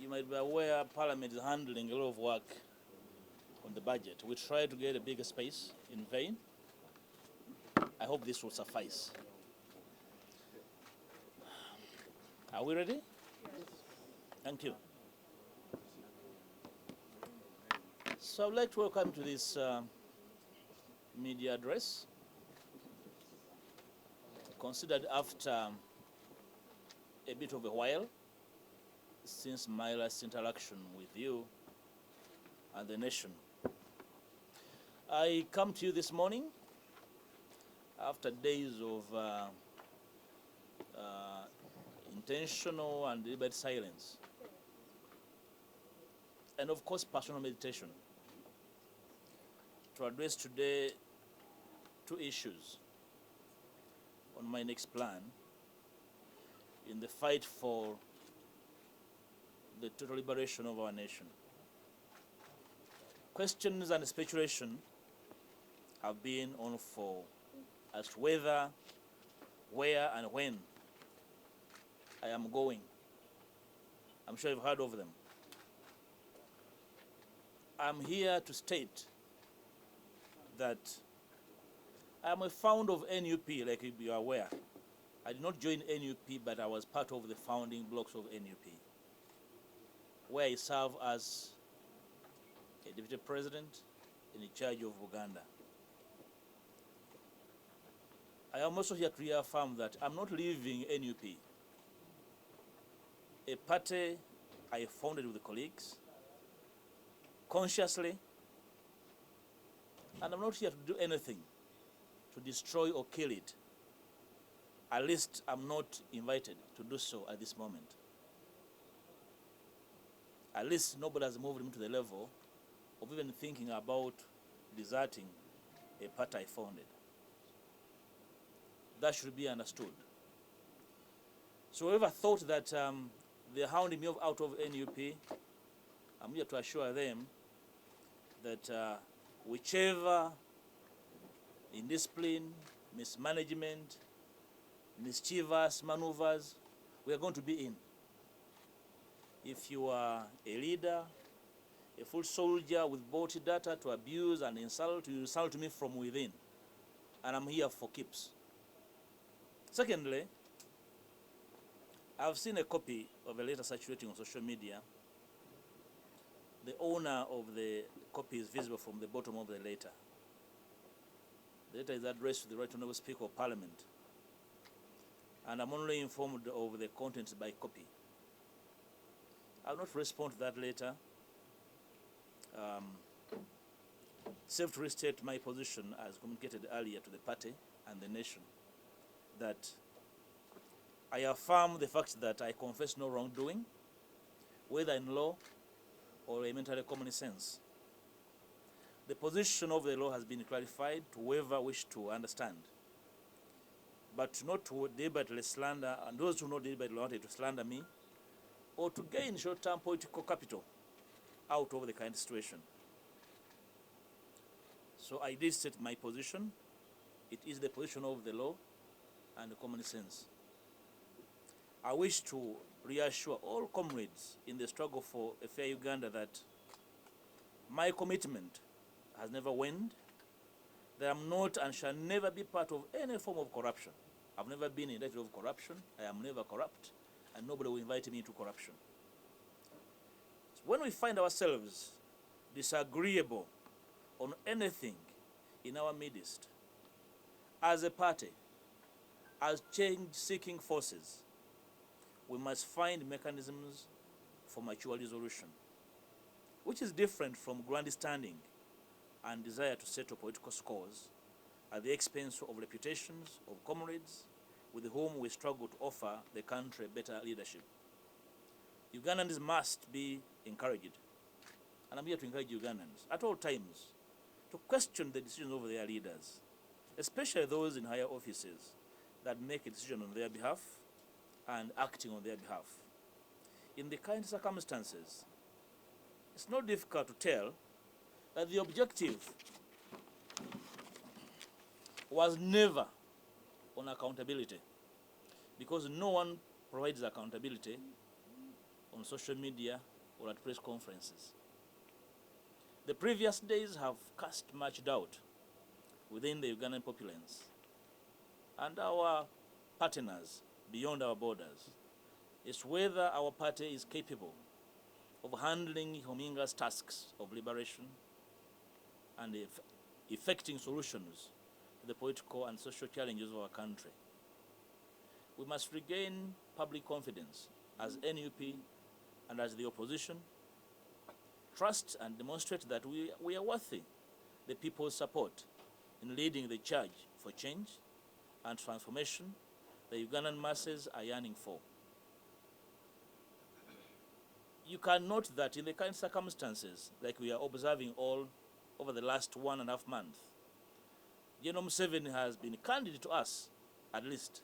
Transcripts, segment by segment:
you might be aware Parliament is handling a lot of work on the budget. We tried to get a bigger space in vain. I hope this will suffice. Are we ready? Yes. Thank you. So I'd like to welcome to this media address, considered after a bit of a while since my last interaction with you and the nation. I come to you this morning after days of intentional and deliberate silence, and of course personal meditation, to address today two issues on my next plan in the fight for the total liberation of our nation. Questions and speculation have been on for as to whether, where, and when I am going. I'm sure you've heard of them. I'm here to state that I am a founder of NUP, like you are aware. I did not join NUP, but I was part of the founding blocks of NUP, where I serve as a deputy president in charge of Uganda. I am also here to reaffirm that I'm not leaving NUP, a party I founded with colleagues, consciously, and I'm not here to do anything to destroy or kill it. At least I'm not invited to do so at this moment. At least nobody has moved me to the level of even thinking about deserting a party I founded. That should be understood. So whoever thought that they're hounding me out of NUP, I'm here to assure them that whichever indiscipline, mismanagement, mischievous maneuvers we are going to be in. If you are a leader, a full soldier with bought data to abuse and insult, you insult me from within. And I'm here for keeps. Secondly, I've seen a copy of a letter circulating on social media. The owner of the copy is visible from the bottom of the letter. The letter is addressed to the Right Honourable Speaker of Parliament, and I'm only informed of the contents by copy. I will not respond to that letter. Save to restate my position as communicated earlier to the party and the nation, that I affirm the fact that I confess no wrongdoing, whether in law or elementary common sense. The position of the law has been clarified to whoever wish to understand, but not to deliberately slander, and those who know deliberately wanted to slander me, or to gain short-term political capital out of the current situation. So I did state my position. It is the position of the law and the common sense. I wish to reassure all comrades in the struggle for a fair Uganda that my commitment has never waned, that I'm not and shall never be part of any form of corruption. I've never been indicted of corruption. I am never corrupt, and nobody will invite me into corruption. So when we find ourselves disagreeable on anything in our midst, as a party, as change-seeking forces, we must find mechanisms for mature resolution, which is different from grandstanding and desire to settle political scores at the expense of reputations of comrades with whom we struggle to offer the country better leadership. Ugandans must be encouraged, and I'm here to encourage Ugandans at all times to question the decisions of their leaders, especially those in higher offices that make a decision on their behalf and acting on their behalf. In the kind circumstances, it's not difficult to tell that the objective was never on accountability, because no one provides accountability on social media or at press conferences. The previous days have cast much doubt within the Ugandan populace and our partners beyond our borders as to whether our party is capable of handling Mpuuga's tasks of liberation and effecting solutions to the political and social challenges of our country. We must regain public confidence as NUP and as the opposition, trust and demonstrate that we are worthy the people's support in leading the charge for change and transformation the Ugandan masses are yearning for. You can note that in the current circumstances, like we are observing all over the last 1.5 months, General Museveni has been candid to us, at least,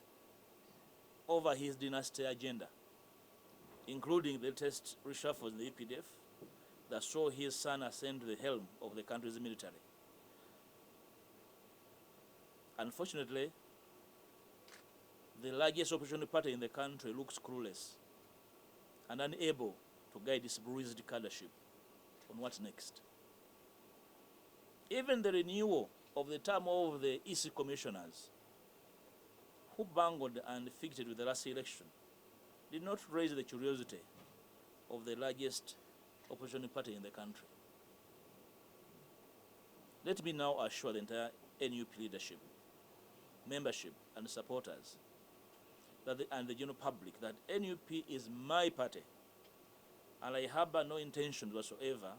over his dynasty agenda, including the latest reshuffles in the EPDF that saw his son ascend to the helm of the country's military. Unfortunately, the largest opposition party in the country looks clueless and unable to guide its bruised cadreship on what next. Even the renewal of the term of the EC commissioners, who bungled and defeated with the last election, did not raise the curiosity of the largest opposition party in the country. Let me now assure the entire NUP leadership, membership and supporters and the general public that NUP is my party, and I harbor no intention whatsoever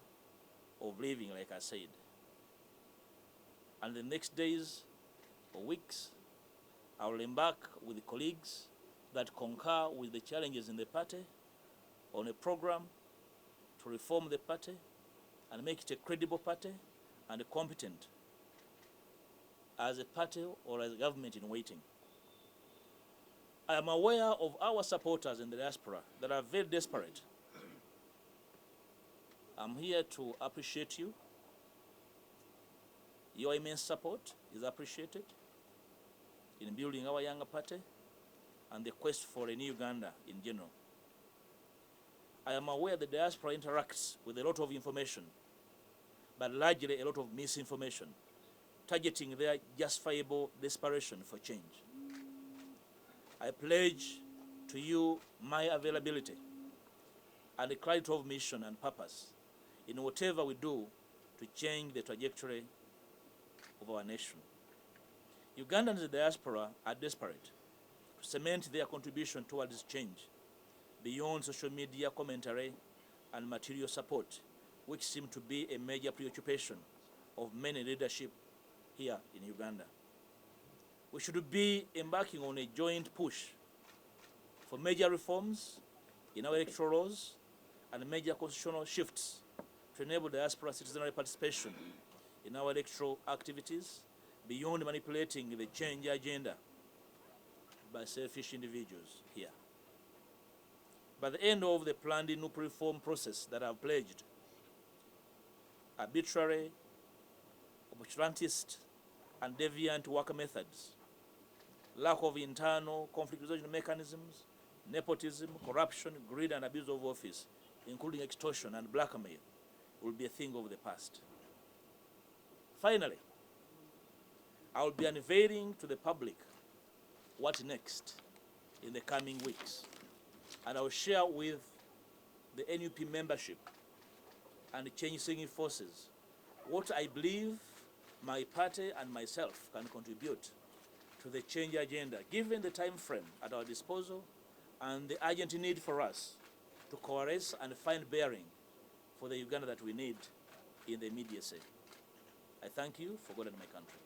of leaving, like I said. And the next days or weeks, I will embark with the colleagues that concur with the challenges in the party on a program to reform the party and make it a credible party and competent as a party or as a government in waiting. I am aware of our supporters in the diaspora that are very desperate. I'm here to appreciate you. Your immense support is appreciated in building our younger party and the quest for a new Uganda in general. I am aware the diaspora interacts with a lot of information, but largely a lot of misinformation, targeting their justifiable desperation for change. I pledge to you my availability and the clarity of mission and purpose in whatever we do to change the trajectory of our nation. Ugandans in the diaspora are desperate to cement their contribution towards change beyond social media commentary and material support, which seem to be a major preoccupation of many leadership here in Uganda. We should be embarking on a joint push for major reforms in our electoral laws and major constitutional shifts to enable diaspora citizenry participation in our electoral activities beyond manipulating the change agenda by selfish individuals here. By the end of the planned NUP reform process that I've pledged, arbitrary, opportunist, and deviant work methods, lack of internal conflict resolution mechanisms, nepotism, corruption, greed, and abuse of office, including extortion and blackmail, will be a thing of the past. Finally, I will be unveiling to the public what next in the coming weeks, and I will share with the NUP membership and the change-seeking forces what I believe my party and myself can contribute to the change agenda, given the time frame at our disposal and the urgent need for us to coalesce and find bearing for the Uganda that we need in the immediacy. I thank you for God and my country.